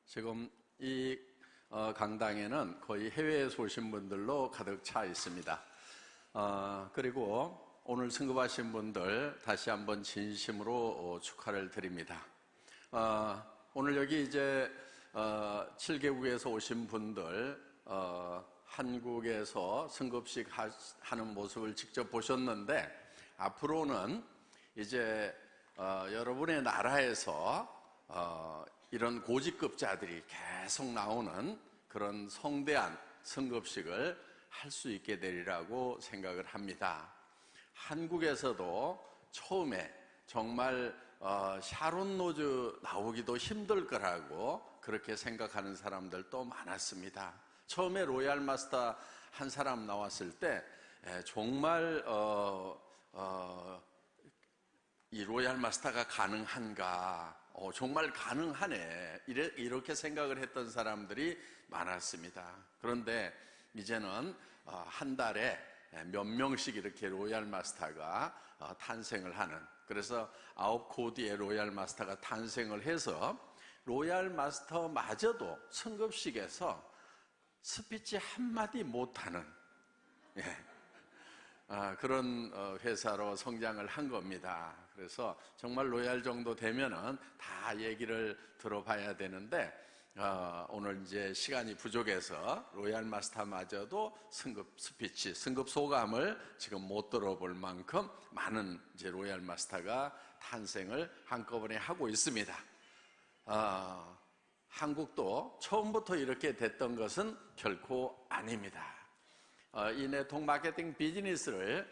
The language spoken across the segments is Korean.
지금 이 강당에는 거의 해외에서 오신 분들로 가득 차 있습니다. 그리고 오늘 승급하신 분들 다시 한번 진심으로 축하를 드립니다. 오늘 여기 이제 7개국에서 오신 분들 한국에서 승급식 하는 모습을 직접 보셨는데, 앞으로는 이제 여러분의 나라에서 이런 고직급자들이 계속 나오는 그런 성대한 승급식을 할 수 있게 되리라고 생각을 합니다. 한국에서도 처음에 정말 샤론 노즈 나오기도 힘들 거라고 그렇게 생각하는 사람들도 많았습니다. 처음에 로얄 마스터 한 사람 나왔을 때 정말 이 로얄 마스터가 가능한가, 정말 가능하네, 이렇게 생각을 했던 사람들이 많았습니다. 그런데 이제는 한 달에 몇 명씩 이렇게 로얄 마스터가 탄생을 하는, 그래서 9코디의 로얄 마스터가 탄생을 해서 로얄 마스터마저도 승급식에서 스피치 한마디 못하는 그런 회사로 성장을 한 겁니다. 그래서 정말 로얄 정도 되면은 다 얘기를 들어봐야 되는데, 오늘 이제 시간이 부족해서 로얄 마스터마저도 승급 스피치, 승급 소감을 지금 못 들어볼 만큼 많은 이제 로얄 마스터가 탄생을 한꺼번에 하고 있습니다. 한국도 처음부터 이렇게 됐던 것은 결코 아닙니다. 이 네트워크 마케팅 비즈니스를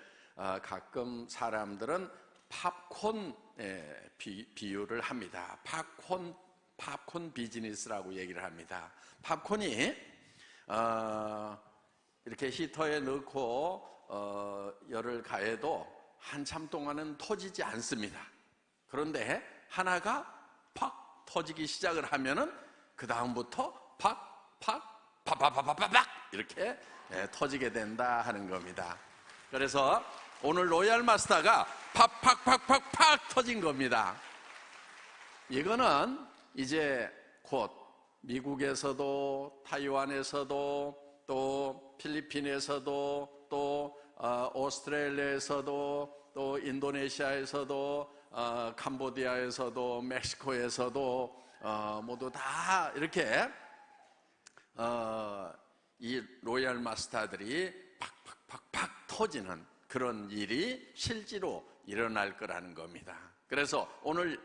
가끔 사람들은 팝콘에 비유를 합니다. 팝콘 비즈니스라고 얘기를 합니다. 팝콘이 이렇게 히터에 넣고 열을 가해도 한참 동안은 터지지 않습니다. 그런데 하나가 팍 터지기 시작을 하면은 그 다음부터 팍팍팍팍팍팍 이렇게 터지게 된다 하는 겁니다. 그래서 오늘 로얄 마스터가 팍팍팍팍팍 터진 겁니다. 이거는 이제 곧 미국에서도, 타이완에서도, 또 필리핀에서도, 또 오스트레일리아에서도, 또 인도네시아에서도, 캄보디아에서도, 멕시코에서도 모두 다 이렇게 이 로얄 마스터들이 팍팍팍팍 터지는 그런 일이 실제로 일어날 거라는 겁니다. 그래서 오늘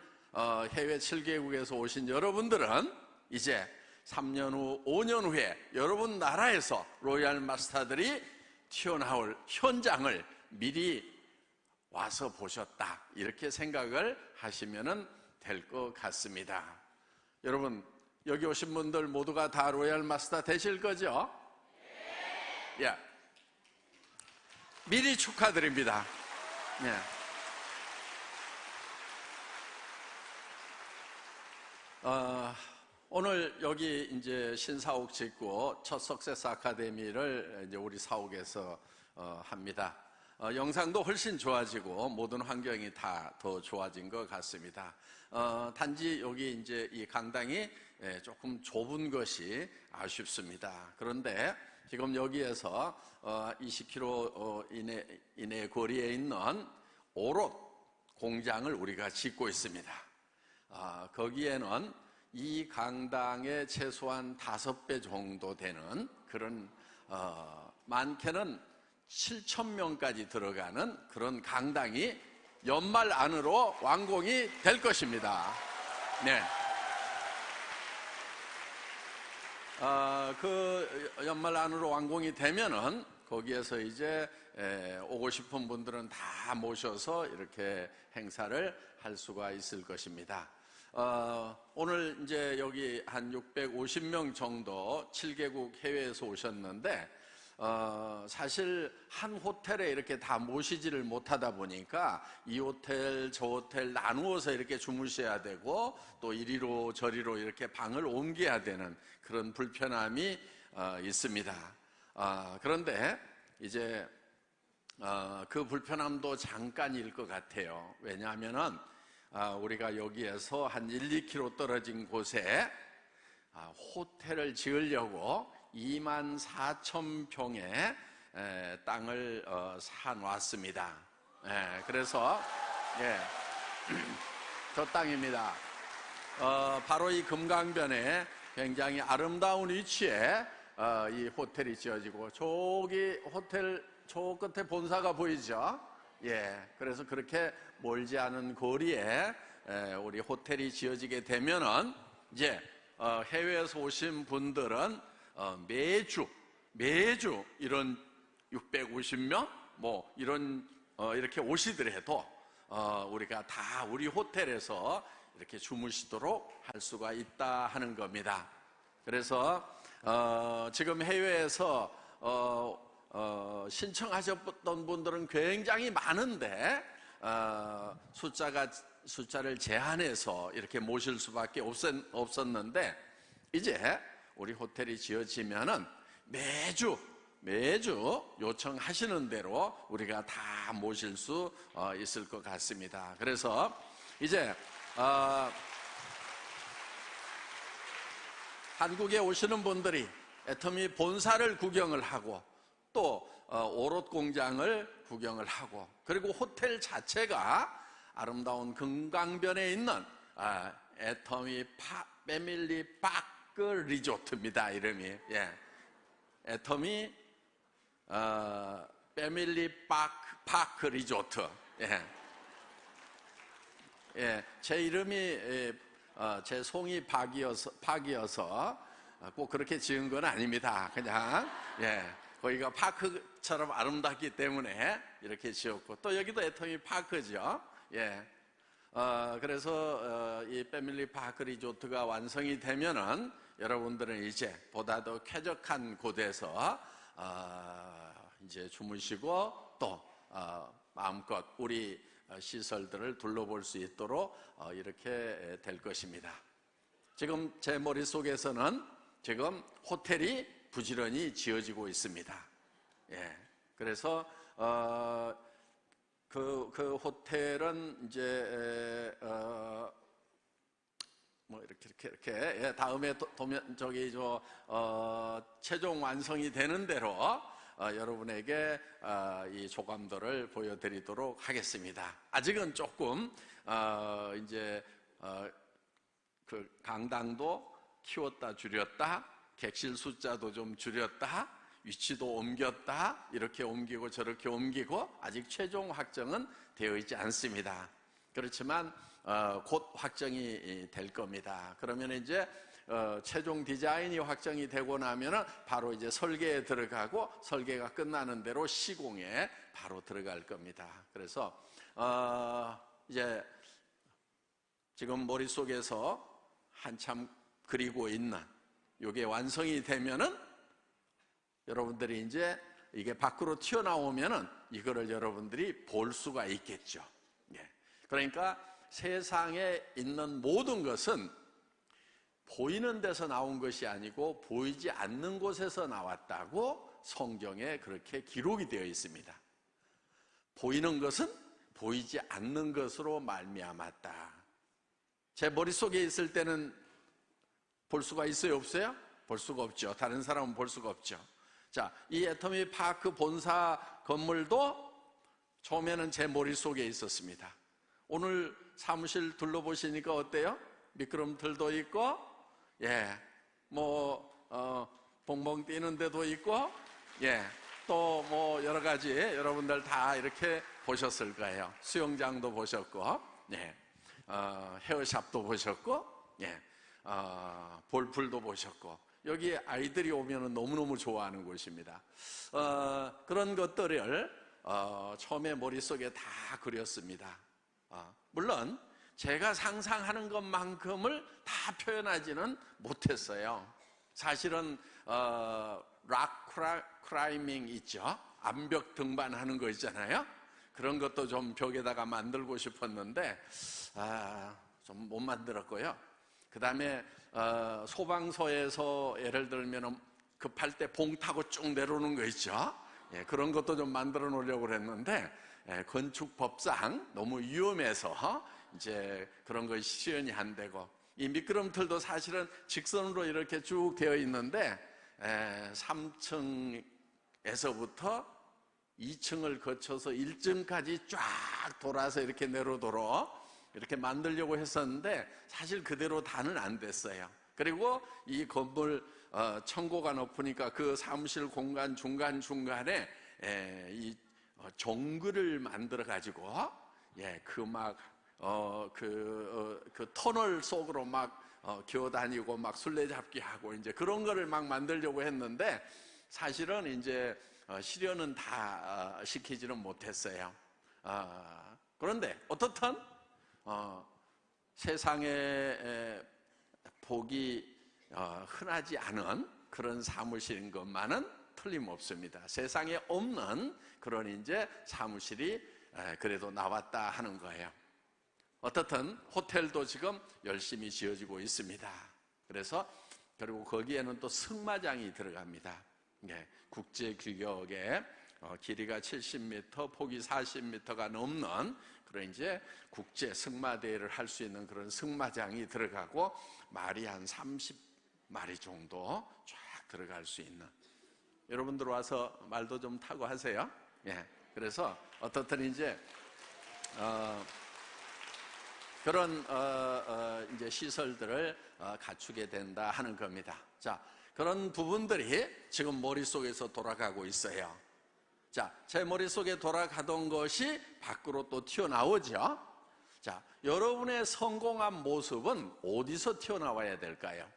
해외 7개국에서 오신 여러분들은 이제 3년 후, 5년 후에 여러분 나라에서 로얄 마스터들이 튀어나올 현장을 미리 와서 보셨다, 이렇게 생각을 하시면 될 것 같습니다. 여러분, 여기 오신 분들 모두가 다 로얄 마스터 되실 거죠? 네. 미리 축하드립니다. 네. 오늘 여기 이제 신사옥 짓고 첫 석세스 아카데미를 이제 우리 사옥에서 합니다. 영상도 훨씬 좋아지고 모든 환경이 다 더 좋아진 것 같습니다. 단지 여기 이제 이 강당이 조금 좁은 것이 아쉽습니다. 그런데 지금 여기에서 20km 이내 거리에 있는 오롯 공장을 우리가 짓고 있습니다. 거기에는 이 강당의 최소한 5배 정도 되는 그런 많게는 7,000명까지 들어가는 그런 강당이 연말 안으로 완공이 될 것입니다. 네. 그 연말 안으로 완공이 되면은 거기에서 이제 오고 싶은 분들은 다 모셔서 이렇게 행사를 할 수가 있을 것입니다. 오늘 이제 여기 한 650명 정도 7개국 해외에서 오셨는데, 사실 한 호텔에 이렇게 다 모시지를 못하다 보니까 이 호텔 저 호텔 나누어서 이렇게 주무셔야 되고, 또 이리로 저리로 이렇게 방을 옮겨야 되는 그런 불편함이 있습니다. 그런데 이제 그 불편함도 잠깐일 것 같아요. 왜냐하면은 우리가 여기에서 한 1, 2km 떨어진 곳에 호텔을 지으려고 24,000평의 땅을 사놓았습니다. 그래서 저 땅입니다. 바로 이 금강변에 굉장히 아름다운 위치에 이 호텔이 지어지고, 저기 호텔 저 끝에 본사가 보이죠? 그래서 그렇게 멀지 않은 거리에 우리 호텔이 지어지게 되면은 이제 해외에서 오신 분들은 매주 이런 650명 뭐 이런 이렇게 오시더라도 우리가 다 우리 호텔에서 이렇게 주무시도록 할 수가 있다 하는 겁니다. 그래서 지금 해외에서 신청하셨던 분들은 굉장히 많은데 숫자를 제한해서 이렇게 모실 수밖에 없었는데, 이제 우리 호텔이 지어지면은 매주 요청하시는 대로 우리가 다 모실 수 있을 것 같습니다. 그래서 이제 한국에 오시는 분들이 애터미 본사를 구경을 하고, 또 오롯 공장을 구경을 하고, 그리고 호텔 자체가 아름다운 금강변에 있는 애터미 패밀리 파크 리조트입니다. 이름이 애터미 패밀리 파크 리조트. 제 이름이 제 송이 박이어서 꼭 그렇게 지은 건 아닙니다. 그냥 거기가 파크처럼 아름답기 때문에 이렇게 지었고, 또 여기도 애터미 파크죠. 그래서 이 패밀리 파크 리조트가 완성이 되면은 여러분들은 이제 보다 더 쾌적한 곳에서 이제 주무시고, 또 마음껏 우리 시설들을 둘러볼 수 있도록 이렇게 될 것입니다. 지금 제 머릿속에서는 지금 호텔이 부지런히 지어지고 있습니다. 그래서 그 호텔은 이제 뭐 이렇게 다음에 최종 완성이 되는 대로 여러분에게 이 조감도를 보여드리도록 하겠습니다. 아직은 조금 이제 그 강당도 키웠다 줄였다, 객실 숫자도 좀 줄였다, 위치도 옮겼다, 이렇게 옮기고 저렇게 옮기고, 아직 최종 확정은 되어 있지 않습니다. 그렇지만 곧 확정이 될 겁니다. 그러면 이제 최종 디자인이 확정이 되고 나면은 바로 이제 설계에 들어가고, 설계가 끝나는 대로 시공에 바로 들어갈 겁니다. 그래서 이제 지금 머릿속에서 한참 그리고 있는 이게 완성이 되면은 여러분들이 이제 이게 밖으로 튀어나오면은 이거를 여러분들이 볼 수가 있겠죠. 그러니까 세상에 있는 모든 것은 보이는 데서 나온 것이 아니고 보이지 않는 곳에서 나왔다고 성경에 그렇게 기록이 되어 있습니다. 보이는 것은 보이지 않는 것으로 말미암았다. 제 머릿속에 있을 때는 볼 수가 있어요, 없어요? 볼 수가 없죠. 다른 사람은 볼 수가 없죠. 자, 이 애터미 파크 본사 건물도 처음에는 제 머릿속에 있었습니다. 오늘 사무실 둘러보시니까 어때요? 미끄럼틀도 있고, 봉봉 뛰는 데도 있고, 또 뭐 여러 가지 여러분들 다 이렇게 보셨을 거예요. 수영장도 보셨고, 헤어샵도 보셨고, 볼풀도 보셨고, 여기 아이들이 오면 너무너무 좋아하는 곳입니다. 그런 것들을 처음에 머릿속에 다 그렸습니다. 물론 제가 상상하는 것만큼을 다 표현하지는 못했어요. 사실은 락 클라이밍 있죠? 암벽 등반하는 거 있잖아요. 그런 것도 좀 벽에다가 만들고 싶었는데 좀 못 만들었고요. 그 다음에 소방서에서 예를 들면 급할 때 봉 타고 쭉 내려오는 거 있죠? 그런 것도 좀 만들어 놓으려고 그랬는데 건축법상 너무 위험해서 이제 그런 것이 시연이 안 되고, 이 미끄럼틀도 사실은 직선으로 이렇게 쭉 되어 있는데 3층에서부터 2층을 거쳐서 1층까지 쫙 돌아서 이렇게 내려도록 이렇게 만들려고 했었는데 사실 그대로 다는 안 됐어요. 그리고 이 건물 층고가 높으니까 그 사무실 공간 중간중간에 이 종글을 만들어 가지고 그 터널 속으로 막 기어다니고 막 술래잡기 하고 이제 그런 거를 막 만들려고 했는데 사실은 이제 실현은 다 시키지는 못했어요. 그런데 어떻든 세상에 보기 흔하지 않은 그런 사무실인 것만은 틀림없습니다. 세상에 없는 그런 이제 사무실이 그래도 나왔다 하는 거예요. 어떻든 호텔도 지금 열심히 지어지고 있습니다. 그래서 그리고 거기에는 또 승마장이 들어갑니다. 국제 규격의 길이가 70m, 폭이 40m가 넘는 그런 이제 국제 승마 대회를 할 수 있는 그런 승마장이 들어가고 말이 한 30마리 정도 쫙 들어갈 수 있는. 여러분들 와서 말도 좀 타고 하세요. 그래서 어떻든 이제 그런 이제 시설들을 갖추게 된다 하는 겁니다. 자, 그런 부분들이 지금 머릿속에서 돌아가고 있어요. 자, 제 머릿속에 돌아가던 것이 밖으로 또 튀어나오죠. 자, 여러분의 성공한 모습은 어디서 튀어나와야 될까요?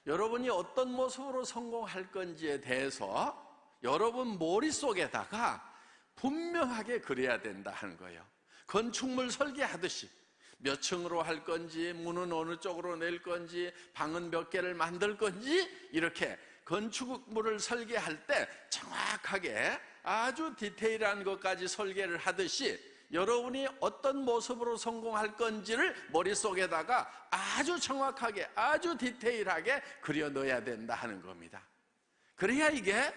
여러분이 어떤 모습으로 성공할 건지에 대해서 여러분 머릿속에다가 분명하게 그려야 된다 하는 거예요. 건축물 설계하듯이 몇 층으로 할 건지, 문은 어느 쪽으로 낼 건지, 방은 몇 개를 만들 건지, 이렇게 건축물을 설계할 때 정확하게 아주 디테일한 것까지 설계를 하듯이 여러분이 어떤 모습으로 성공할 건지를 머릿속에다가 아주 정확하게, 아주 디테일하게 그려 넣어야 된다 하는 겁니다. 그래야 이게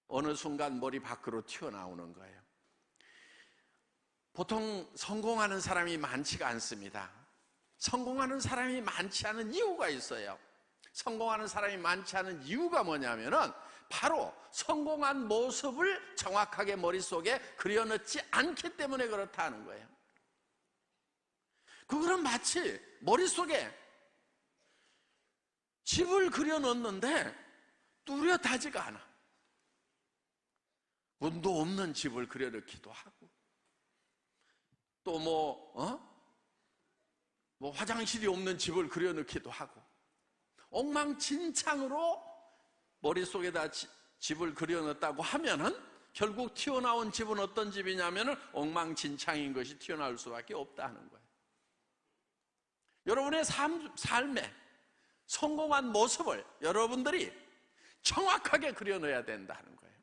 어느 순간 머리 밖으로 튀어나오는 거예요. 보통 성공하는 사람이 많지가 않습니다. 성공하는 사람이 많지 않은 이유가 있어요. 성공하는 사람이 많지 않은 이유가 뭐냐면은 바로 성공한 모습을 정확하게 머릿속에 그려넣지 않기 때문에 그렇다는 거예요. 그거는 마치 머릿속에 집을 그려넣는데 뚜렷하지가 않아. 문도 없는 집을 그려넣기도 하고, 또 뭐 화장실이 없는 집을 그려넣기도 하고, 엉망진창으로 머릿속에다 집을 그려넣었다고 하면은 결국 튀어나온 집은 어떤 집이냐면은 엉망진창인 것이 튀어나올 수밖에 없다는 거예요. 여러분의 삶에 성공한 모습을 여러분들이 정확하게 그려넣어야 된다는 거예요.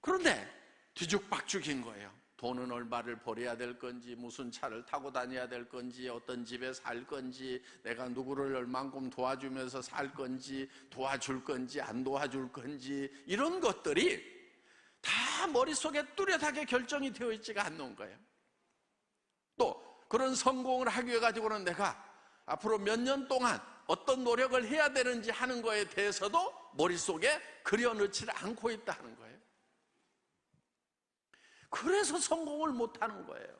그런데 뒤죽박죽인 거예요. 돈은 얼마를 벌여야 될 건지, 무슨 차를 타고 다녀야 될 건지, 어떤 집에 살 건지, 내가 누구를 얼만큼 도와주면서 살 건지, 도와줄 건지 안 도와줄 건지, 이런 것들이 다 머릿속에 뚜렷하게 결정이 되어 있지가 않는 거예요. 또 그런 성공을 하기 위해 가지고는 내가 앞으로 몇 년 동안 어떤 노력을 해야 되는지 하는 거에 대해서도 머릿속에 그려넣지를 않고 있다는 거예요. 그래서 성공을 못하는 거예요.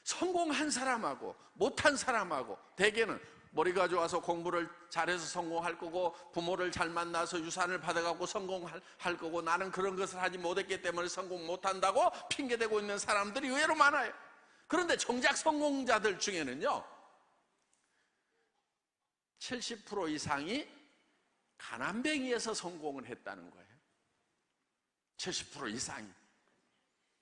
성공한 사람하고 못한 사람하고 대개는 머리가 좋아서 공부를 잘해서 성공할 거고, 부모를 잘 만나서 유산을 받아갖고 성공할 거고, 나는 그런 것을 하지 못했기 때문에 성공 못한다고 핑계대고 있는 사람들이 의외로 많아요. 그런데 정작 성공자들 중에는요 70% 이상이 가난뱅이에서 성공을 했다는 거예요. 70% 이상이.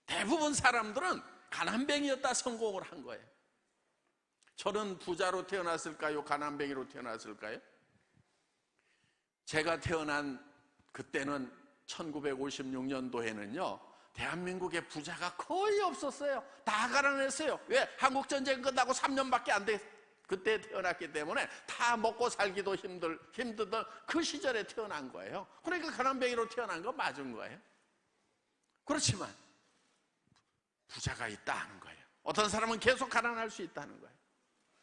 대부분 사람들은 가난뱅이였다 성공을 한 거예요. 저는 부자로 태어났을까요? 가난뱅이로 태어났을까요? 제가 태어난 그때는 1956년도에는요 대한민국에 부자가 거의 없었어요. 다 가난했어요. 왜? 한국전쟁 끝나고 3년밖에 안 됐어요. 그때 태어났기 때문에 다 먹고 살기도 힘들던 그 시절에 태어난 거예요. 그러니까 가난뱅이로 태어난 건 맞은 거예요. 그렇지만 부자가 있다 하는 거예요. 어떤 사람은 계속 가난할 수 있다는 거예요.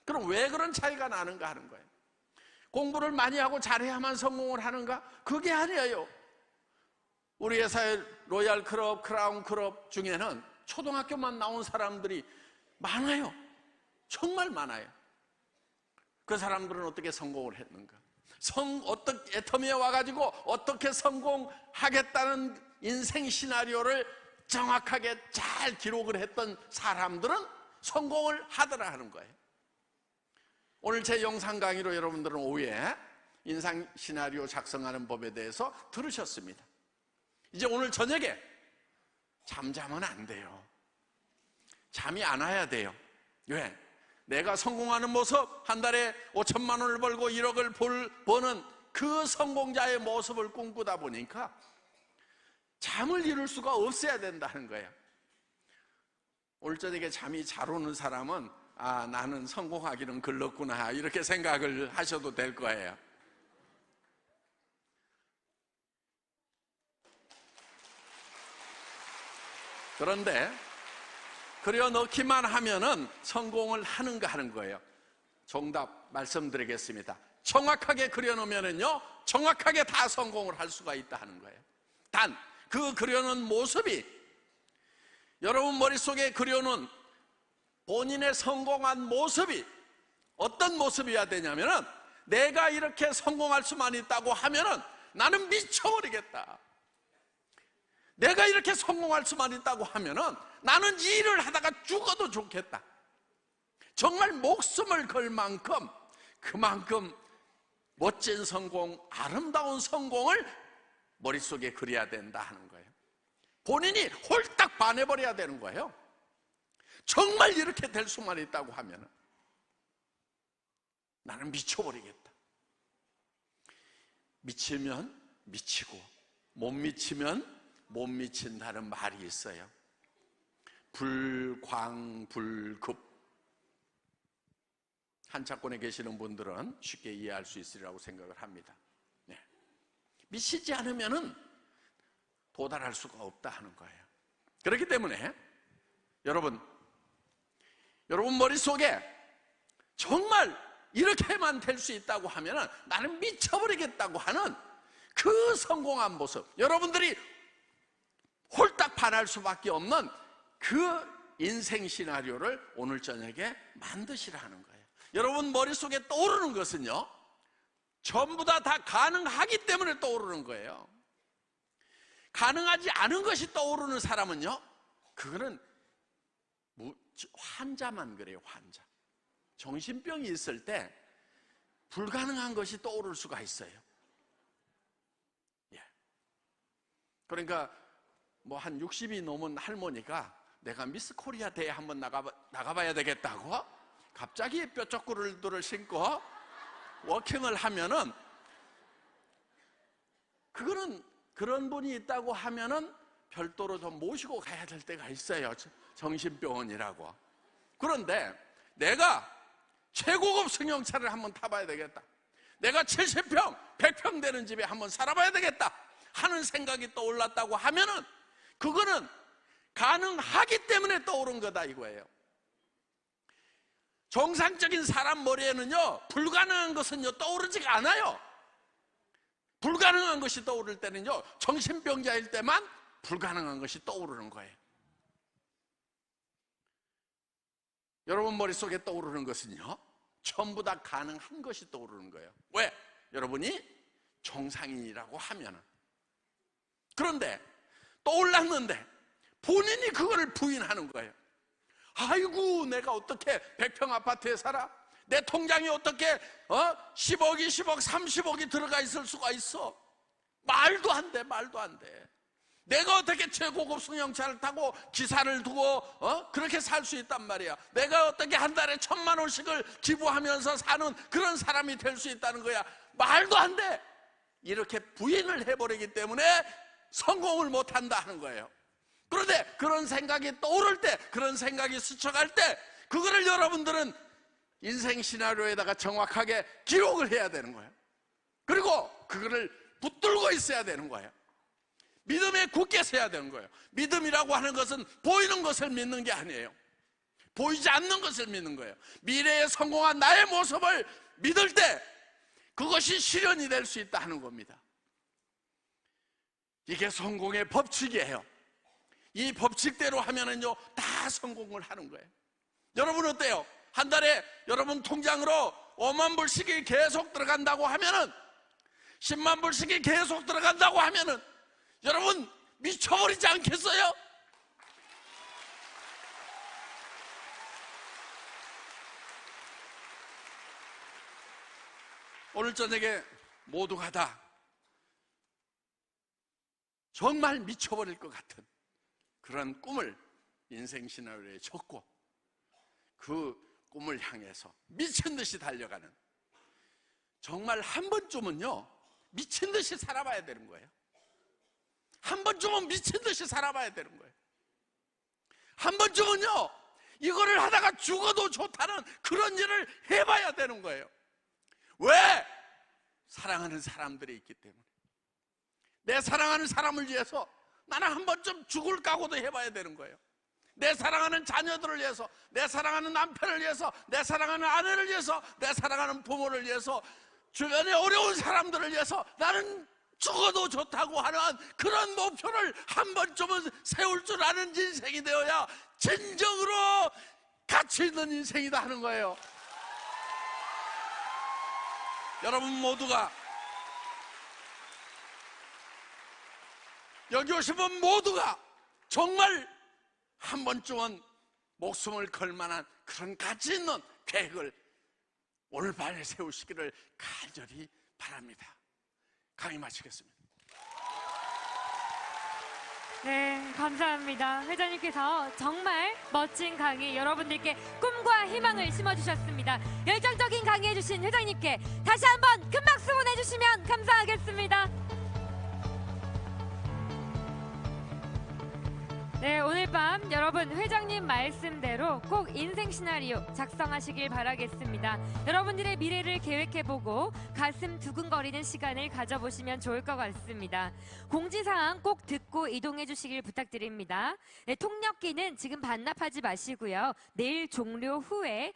그럼 왜 그런 차이가 나는가 하는 거예요. 공부를 많이 하고 잘해야만 성공을 하는가? 그게 아니에요. 우리 회사의 로얄 클럽, 크라운 클럽 중에는 초등학교만 나온 사람들이 많아요. 정말 많아요. 그 사람들은 어떻게 성공을 했는가? 어떻게 애터미에 와가지고 어떻게 성공하겠다는 인생 시나리오를 정확하게 잘 기록을 했던 사람들은 성공을 하더라 하는 거예요. 오늘 제 영상 강의로 여러분들은 오후에 인생 시나리오 작성하는 법에 대해서 들으셨습니다. 이제 오늘 저녁에 잠자면 안 돼요. 잠이 안 와야 돼요. 왜? 내가 성공하는 모습, 한 달에 5천만 원을 벌고 1억을 버는 그 성공자의 모습을 꿈꾸다 보니까 잠을 이룰 수가 없어야 된다는 거예요. 오늘 저녁에 잠이 잘 오는 사람은 아, 나는 성공하기는 글렀구나 이렇게 생각을 하셔도 될 거예요. 그런데 그려넣기만 하면은 성공을 하는가 하는 거예요. 정답 말씀드리겠습니다. 정확하게 그려놓으면은요, 정확하게 다 성공을 할 수가 있다 하는 거예요. 단, 그 그려놓은 모습이 여러분 머릿속에 그려놓은 본인의 성공한 모습이 어떤 모습이어야 되냐면은 내가 이렇게 성공할 수만 있다고 하면은 나는 미쳐버리겠다. 내가 이렇게 성공할 수만 있다고 하면은 나는 이 일을 하다가 죽어도 좋겠다. 정말 목숨을 걸 만큼 그만큼 멋진 성공, 아름다운 성공을 머릿속에 그려야 된다 하는 거예요. 본인이 홀딱 반해버려야 되는 거예요. 정말 이렇게 될 수만 있다고 하면은 나는 미쳐버리겠다. 미치면 미치고 못 미치면 못 미친다는 말이 있어요. 불광불급. 한차권에 계시는 분들은 쉽게 이해할 수 있으리라고 생각을 합니다. 네. 미치지 않으면은 도달할 수가 없다 하는 거예요. 그렇기 때문에 여러분 머릿속에 정말 이렇게만 될 수 있다고 하면은 나는 미쳐버리겠다고 하는 그 성공한 모습, 여러분들이 홀딱 반할 수밖에 없는 그 인생 시나리오를 오늘 저녁에 만드시라는 거예요. 여러분 머릿속에 떠오르는 것은요, 전부 다 가능하기 때문에 떠오르는 거예요. 가능하지 않은 것이 떠오르는 사람은요, 그거는 환자만 그래요. 환자. 정신병이 있을 때 불가능한 것이 떠오를 수가 있어요. 예. 그러니까 뭐 한 60이 넘은 할머니가 내가 미스 코리아 대회 한번 나가봐야 되겠다고 갑자기 뾰족구들을 신고 워킹을 하면은, 그거는 그런 분이 있다고 하면은 별도로 좀 모시고 가야 될 때가 있어요. 정신병원이라고. 그런데 내가 최고급 승용차를 한번 타봐야 되겠다, 내가 70평, 100평 되는 집에 한번 살아봐야 되겠다 하는 생각이 떠올랐다고 하면은 그거는 가능하기 때문에 떠오른 거다 이거예요. 정상적인 사람 머리에는요, 불가능한 것은요 떠오르지가 않아요. 불가능한 것이 떠오를 때는요, 정신병자일 때만 불가능한 것이 떠오르는 거예요. 여러분 머릿속에 떠오르는 것은요, 전부 다 가능한 것이 떠오르는 거예요. 왜? 여러분이 정상인이라고 하면은. 그런데 떠올랐는데 본인이 그거를 부인하는 거예요. 아이고, 내가 어떻게 100평 아파트에 살아? 내 통장에 어떻게 10억, 20억, 30억이 들어가 있을 수가 있어? 말도 안 돼, 말도 안 돼. 내가 어떻게 최고급 승용차를 타고 기사를 두고 그렇게 살 수 있단 말이야. 내가 어떻게 한 달에 1,000만 원씩을 기부하면서 사는 그런 사람이 될 수 있다는 거야. 말도 안 돼. 이렇게 부인을 해버리기 때문에 성공을 못한다 하는 거예요. 그런데 그런 생각이 떠오를 때, 그런 생각이 스쳐갈 때, 그거를 여러분들은 인생 시나리오에다가 정확하게 기록을 해야 되는 거예요. 그리고 그거를 붙들고 있어야 되는 거예요. 믿음에 굳게 서야 되는 거예요. 믿음이라고 하는 것은 보이는 것을 믿는 게 아니에요. 보이지 않는 것을 믿는 거예요. 미래에 성공한 나의 모습을 믿을 때 그것이 실현이 될 수 있다 하는 겁니다. 이게 성공의 법칙이에요. 이 법칙대로 하면은요 다 성공을 하는 거예요. 여러분 어때요? 한 달에 여러분 통장으로 5만 불씩이 계속 들어간다고 하면은 10만 불씩이 계속 들어간다고 하면은 여러분 미쳐버리지 않겠어요? 오늘 저녁에 모두가 다 정말 미쳐버릴 것 같은 그런 꿈을 인생 시나리오에 적고 그 꿈을 향해서 미친 듯이 달려가는, 정말 한 번쯤은요 미친 듯이 살아봐야 되는 거예요. 한 번쯤은 미친 듯이 살아봐야 되는 거예요. 한 번쯤은요 이거를 하다가 죽어도 좋다는 그런 일을 해봐야 되는 거예요. 왜? 사랑하는 사람들이 있기 때문에. 내 사랑하는 사람을 위해서 나는 한 번쯤 죽을 각오도 해봐야 되는 거예요. 내 사랑하는 자녀들을 위해서, 내 사랑하는 남편을 위해서, 내 사랑하는 아내를 위해서, 내 사랑하는 부모를 위해서, 주변에 어려운 사람들을 위해서 나는 죽어도 좋다고 하는 그런 목표를 한 번쯤은 세울 줄 아는 인생이 되어야 진정으로 가치 있는 인생이다 하는 거예요. 여러분 모두가, 여기 오신 분 모두가 정말 한 번쯤은 목숨을 걸 만한 그런 가치 있는 계획을 오늘 밤에 세우시기를 간절히 바랍니다. 강의 마치겠습니다. 네, 감사합니다. 회장님께서 정말 멋진 강의, 여러분들께 꿈과 희망을 심어주셨습니다. 열정적인 강의 해주신 회장님께 다시 한번 큰 박수 보내주시면 감사하겠습니다. 네, 오늘 밤 여러분 회장님 말씀대로 꼭 인생 시나리오 작성하시길 바라겠습니다. 여러분들의 미래를 계획해보고 가슴 두근거리는 시간을 가져보시면 좋을 것 같습니다. 공지사항 꼭 듣고 이동해 주시길 부탁드립니다. 네, 통역기는 지금 반납하지 마시고요. 내일 종료 후에